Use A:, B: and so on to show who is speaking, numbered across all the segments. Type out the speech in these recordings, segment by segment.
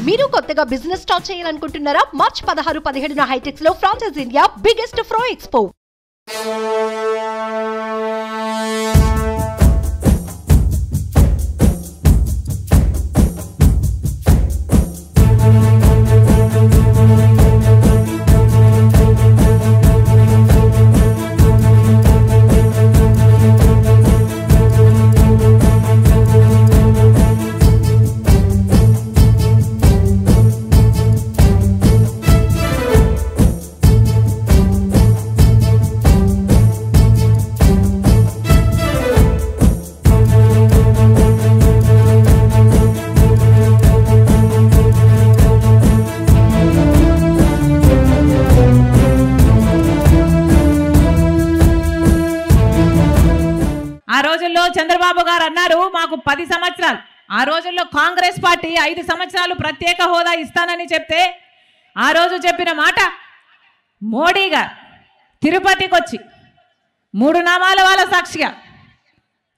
A: మీరు కొత్తగా business start చేయాలనుకుంటున్నారా? మార్చ్ 16-17 హైటెక్స్ లో ఫ్రాన్సెస్ ఇండియా బిగ్గెస్ట్ ఫ్రో ఎక్స్పో.
B: ఆ రోజుల్లో చంద్రబాబు గారు అన్నారు మాకు 10 సంవత్సరాలు. ఆ రోజుల్లో కాంగ్రెస్ పార్టీ 5 సంవత్సరాలు ప్రత్యేక హోదా ఇస్తానని చెప్తే ఆ రోజు చెప్పిన మాట మోడీ గారు తిరుపతికి వచ్చి 3 నామాల వాళ్ళ సాక్షిగా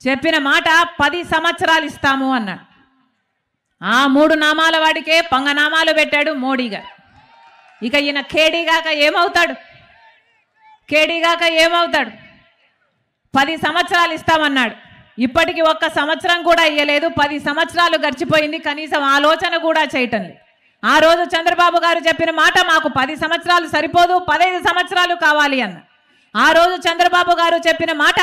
B: చెప్పిన మాట 10 సంవత్సరాలు ఇస్తాము అన్నాడు. ఆ 3 నామాల వాడికే పంగనామాలు పెట్టాడు మోడీ గారు. ఇక ఈయన కేడీగాక ఏమవుతాడు? 10 సంవత్సరాలు ఇస్తామన్నాడు. ఇప్పటికి 1 సంవత్సరం కూడా ఇయ్యలేదు. 10 సంవత్సరాలు గడిచిపోయింది, కనీసం ఆలోచన కూడా చేయటం లేదు. ఆ రోజు చంద్రబాబు గారు చెప్పిన మాట మాకు 10 సంవత్సరాలు సరిపోదు, 15 సంవత్సరాలు కావాలి అన్న. ఆ రోజు చంద్రబాబు గారు చెప్పిన మాట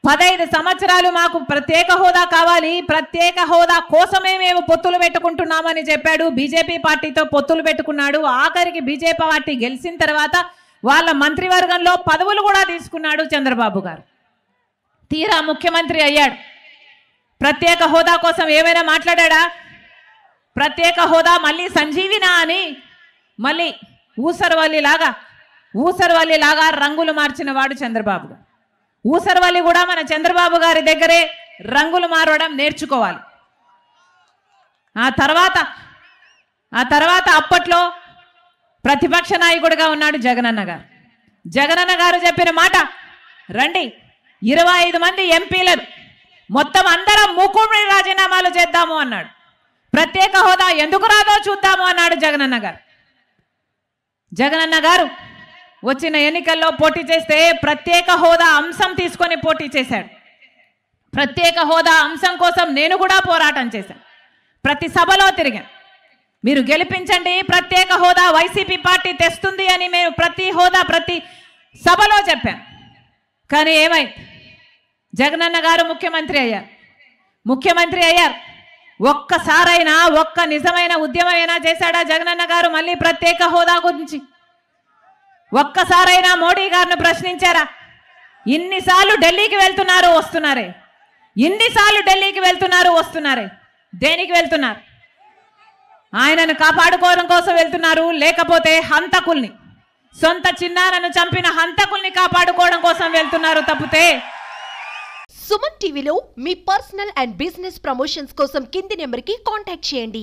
B: 15 సంవత్సరాలు మాకు ప్రత్యేక హోదా కావాలి, ప్రత్యేక హోదా కోసమే మేము పొత్తులు పెట్టుకుంటున్నామని చెప్పాడు. బీజేపీ పార్టీతో పొత్తులు పెట్టుకున్నాడు. ఆఖరికి బీజేపీ పార్టీ గెలిచిన తర్వాత వాళ్ళ మంత్రివర్గంలో పదవులు కూడా తీసుకున్నాడు చంద్రబాబు గారు. తీరా ముఖ్యమంత్రి అయ్యాడు. ప్రత్యేక హోదా కోసం ఏమైనా మాట్లాడా? ప్రత్యేక హోదా మళ్ళీ సంజీవినా అని మళ్ళీ ఊసరవల్లిలాగా రంగులు మార్చిన వాడు చంద్రబాబు గారు. ఊసరవల్లి కూడా మన చంద్రబాబు గారి దగ్గరే రంగులు మారడం నేర్చుకోవాలి. ఆ తర్వాత అప్పట్లో ప్రతిపక్ష నాయకుడిగా ఉన్నాడు జగనన్న గారు. జగనన్న గారు చెప్పిన మాట రండి 25 మంది ఎంపీలను మొత్తం అందరం మూకుమ్మడి రాజీనామాలు చేద్దాము అన్నాడు. ప్రత్యేక హోదా ఎందుకు రాదో చూద్దాము అన్నాడు జగనన్న గారు. జగనన్న గారు వచ్చిన ఎన్నికల్లో పోటీ చేస్తే ప్రత్యేక హోదా అంశం తీసుకొని పోటీ చేశాడు. ప్రత్యేక హోదా అంశం కోసం నేను కూడా పోరాటం చేశాను. ప్రతి సభలో తిరిగాను. మీరు గెలిపించండి, ప్రత్యేక హోదా వైసీపీ పార్టీ తెస్తుంది అని మేము ప్రతి సభలో చెప్పాను. కానీ ఏమైంది? జగనన్న గారు ముఖ్యమంత్రి అయ్యారు. ఒక్కసారైనా ఒక్క నిజమైన ఉద్యమమైనా చేశాడా జగనన్న గారు మళ్ళీ ప్రత్యేక హోదా గురించి? ఒక్కసారైనా మోడీ గారిని ప్రశ్నించారా? ఇన్నిసార్లు ఢిల్లీకి వెళ్తున్నారు వస్తున్నారే, దేనికి వెళ్తున్నారు? ఆయనను కాపాడుకోవడం కోసం వెళ్తున్నారు, లేకపోతే హంతకుల్ని, సొంత చిన్నారను చంపిన హంతకుల్ని కాపాడుకోవడం కోసం వెళ్తున్నారు తప్పితే.
A: సుమన్ టీవీలో మీ పర్సనల్ అండ్ బిజినెస్ ప్రమోషన్స్ కోసం కింది నెంబర్కి కాంటాక్ట్ చేయండి.